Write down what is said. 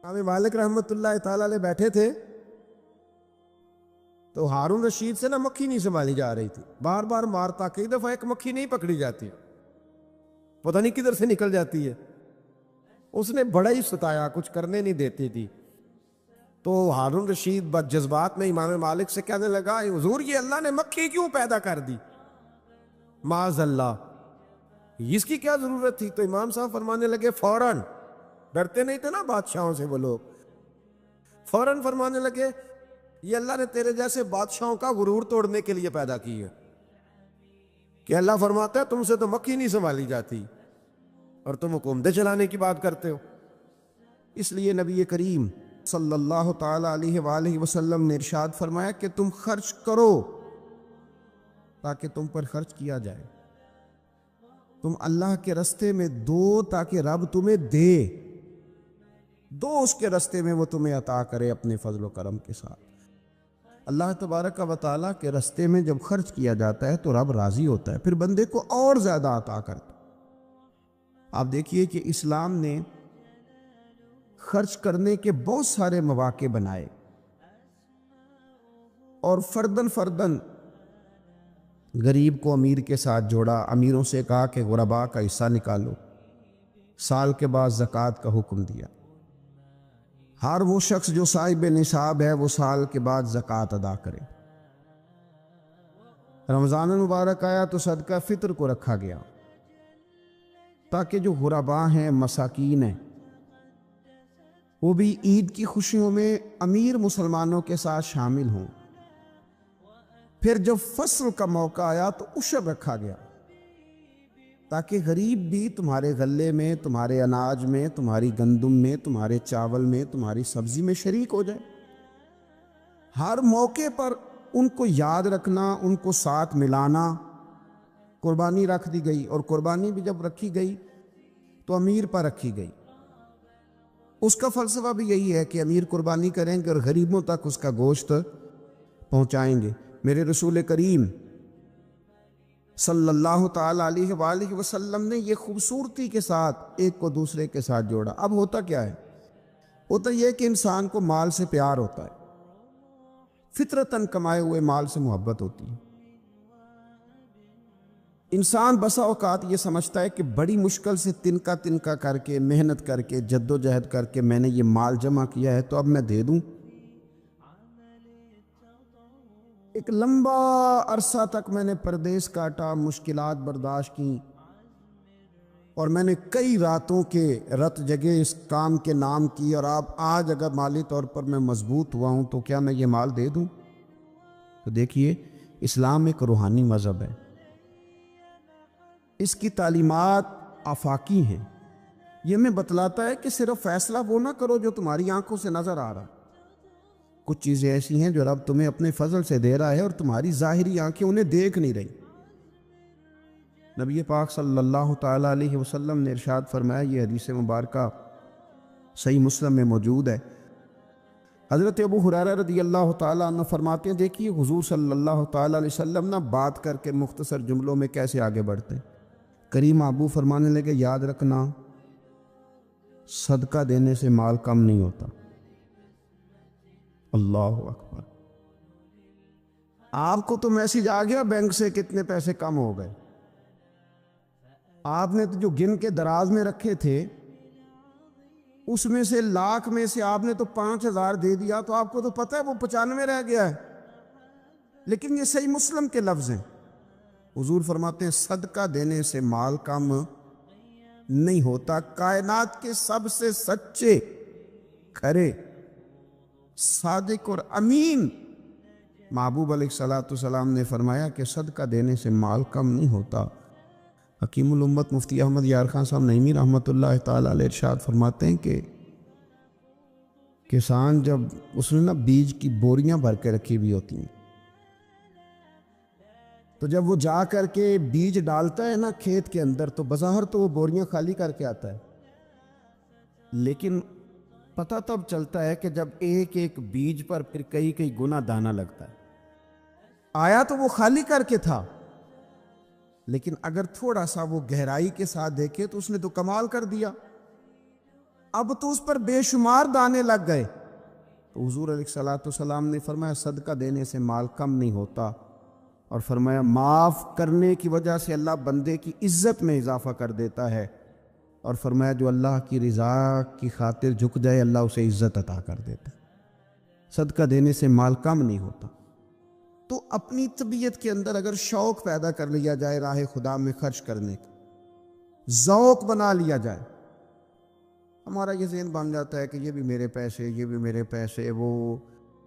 امام مالک رحمۃ اللہ تعالی علیہ بیٹھے تھے تو ہارون رشید سے نا مکھی نہیں سنبھالی جا رہی تھی، بار بار مارتا، کئی دفعہ ایک مکھی نہیں پکڑی جاتی، پتہ نہیں کدھر سے نکل جاتی ہے۔ اس نے بڑا ہی ستایا، کچھ کرنے نہیں دیتی تھی۔ تو ہارون رشید بد جذبات میں امام مالک سے کہنے لگا، حضور یہ اللہ نے مکھی کیوں پیدا کر دی؟ معاذ اللہ، اس کی کیا ضرورت تھی؟ تو امام صاحب فرمانے لگے فوراً، ڈرتے نہیں تھے نا بادشاہوں سے وہ لوگ، فوراً فرمانے لگے یہ اللہ نے تیرے جیسے بادشاہوں کا غرور توڑنے کے لیے پیدا کی ہے، کہ اللہ فرماتا ہے تم سے تو مکھی نہیں سنبھالی جاتی اور تم حکومتیں چلانے کی بات کرتے ہو۔ اس لیے نبی کریم صلی اللہ تعالی علیہ وآلہ وسلم نے ارشاد فرمایا کہ تم خرچ کرو تاکہ تم پر خرچ کیا جائے، تم اللہ کے رستے میں دو تاکہ رب تمہیں دے، دو اس کے رستے میں وہ تمہیں عطا کرے اپنے فضل و کرم کے ساتھ۔ اللہ تبارک و تعالیٰ کے رستے میں جب خرچ کیا جاتا ہے تو رب راضی ہوتا ہے، پھر بندے کو اور زیادہ عطا کرتا ہے۔ آپ دیکھیے کہ اسلام نے خرچ کرنے کے بہت سارے مواقع بنائے اور فردن فردن غریب کو امیر کے ساتھ جوڑا، امیروں سے کہا کہ غرباء کا حصہ نکالو، سال کے بعد زکوٰۃ کا حکم دیا، ہر وہ شخص جو صاحب نصاب ہے وہ سال کے بعد زکوٰۃ ادا کرے۔ رمضان المبارک آیا تو صدقہ فطر کو رکھا گیا تاکہ جو غرباء ہیں، مساکین ہیں، وہ بھی عید کی خوشیوں میں امیر مسلمانوں کے ساتھ شامل ہوں۔ پھر جب فصل کا موقع آیا تو عشر رکھا گیا تاکہ غریب بھی تمہارے غلے میں، تمہارے اناج میں، تمہاری گندم میں، تمہارے چاول میں، تمہاری سبزی میں شریک ہو جائے۔ ہر موقع پر ان کو یاد رکھنا، ان کو ساتھ ملانا۔ قربانی رکھ دی گئی، اور قربانی بھی جب رکھی گئی تو امیر پر رکھی گئی۔ اس کا فلسفہ بھی یہی ہے کہ امیر قربانی کریں گے اور غریبوں تک اس کا گوشت پہنچائیں گے۔ میرے رسول کریم صلی اللہ تعالی علیہ وآلہ وسلم نے یہ خوبصورتی کے ساتھ ایک کو دوسرے کے ساتھ جوڑا۔ اب ہوتا کیا ہے؟ ہوتا یہ کہ انسان کو مال سے پیار ہوتا ہے، فطرتاً کمائے ہوئے مال سے محبت ہوتی ہے۔ انسان بسا اوقات یہ سمجھتا ہے کہ بڑی مشکل سے تنکا تنکا کر کے، محنت کر کے، جد و جہد کر کے میں نے یہ مال جمع کیا ہے تو اب میں دے دوں۔ ایک لمبا عرصہ تک میں نے پردیس کاٹا، مشکلات برداشت کی، اور میں نے کئی راتوں کے رت جگہ اس کام کے نام کی، اور آج اگر مالی طور پر میں مضبوط ہوا ہوں تو کیا میں یہ مال دے دوں؟ تو دیکھیے، اسلام ایک روحانی مذہب ہے، اس کی تعلیمات آفاقی ہیں۔ یہ ہمیں بتلاتا ہے کہ صرف فیصلہ وہ نہ کرو جو تمہاری آنکھوں سے نظر آ رہا، کچھ چیزیں ایسی ہیں جو رب تمہیں اپنے فضل سے دے رہا ہے اور تمہاری ظاہری آنکھیں انہیں دیکھ نہیں رہی۔ نبی پاک صلی اللہ تعالی علیہ وسلم نے ارشاد فرمایا، یہ حدیث مبارکہ صحیح مسلم میں موجود ہے، حضرت ابو ہریرہ رضی اللہ تعالیٰ عنہ فرماتے ہیں، دیکھیے حضور صلی اللہ تعالی علیہ وسلم نہ بات کر کے مختصر جملوں میں کیسے آگے بڑھتے ہیں۔ کریم ابو فرمانے لگے، یاد رکھنا صدقہ دینے سے مال کم نہیں ہوتا۔ اللہ اکبر! آپ کو تو میسج آ گیا بینک سے کتنے پیسے کم ہو گئے، آپ نے تو جو گن کے دراز میں رکھے تھے اس میں سے لاکھ میں سے آپ نے تو 5,000 دے دیا، تو آپ کو تو پتہ ہے وہ 95 رہ گیا ہے۔ لیکن یہ صحیح مسلم کے لفظ ہیں، حضور فرماتے ہیں صدقہ دینے سے مال کم نہیں ہوتا۔ کائنات کے سب سے سچے، کھرے، صادق اور امین محبوب علیہ الصلوۃ والسلام نے فرمایا کہ صدقہ دینے سے مال کم نہیں ہوتا۔ حکیم الامت مفتی احمد یار خان صاحب نعیمی رحمۃ اللہ تعالی علیہ ارشاد فرماتے ہیں کہ کسان جب اس نے نا بیج کی بوریاں بھر کے رکھی ہوئی ہوتی ہیں، تو جب وہ جا کر کے بیج ڈالتا ہے نا کھیت کے اندر تو بظاہر تو وہ بوریاں خالی کر کے آتا ہے، لیکن پتہ تب چلتا ہے کہ جب ایک ایک بیج پر پھر کئی کئی گنا دانہ لگتا ہے۔ آیا تو وہ خالی کر کے تھا، لیکن اگر تھوڑا سا وہ گہرائی کے ساتھ دیکھے تو اس نے تو کمال کر دیا۔ اب تو اس پر بے شمار دانے لگ گئے. تو حضور علیہ الصلوۃ والسلام نے فرمایا صدقہ دینے سے مال کم نہیں ہوتا، اور فرمایا معاف کرنے کی وجہ سے اللہ بندے کی عزت میں اضافہ کر دیتا ہے، اور فرمایا جو اللہ کی رضا کی خاطر جھک جائے اللہ اسے عزت عطا کر دیتا ہے. صدقہ دینے سے مال کم نہیں ہوتا. تو اپنی طبیعت کے اندر اگر شوق پیدا کر لیا جائے راہ خدا میں خرچ کرنے کا، ذوق بنا لیا جائے، ہمارا یہ ذہن بن جاتا ہے کہ یہ بھی میرے پیسے، یہ بھی میرے پیسے، وہ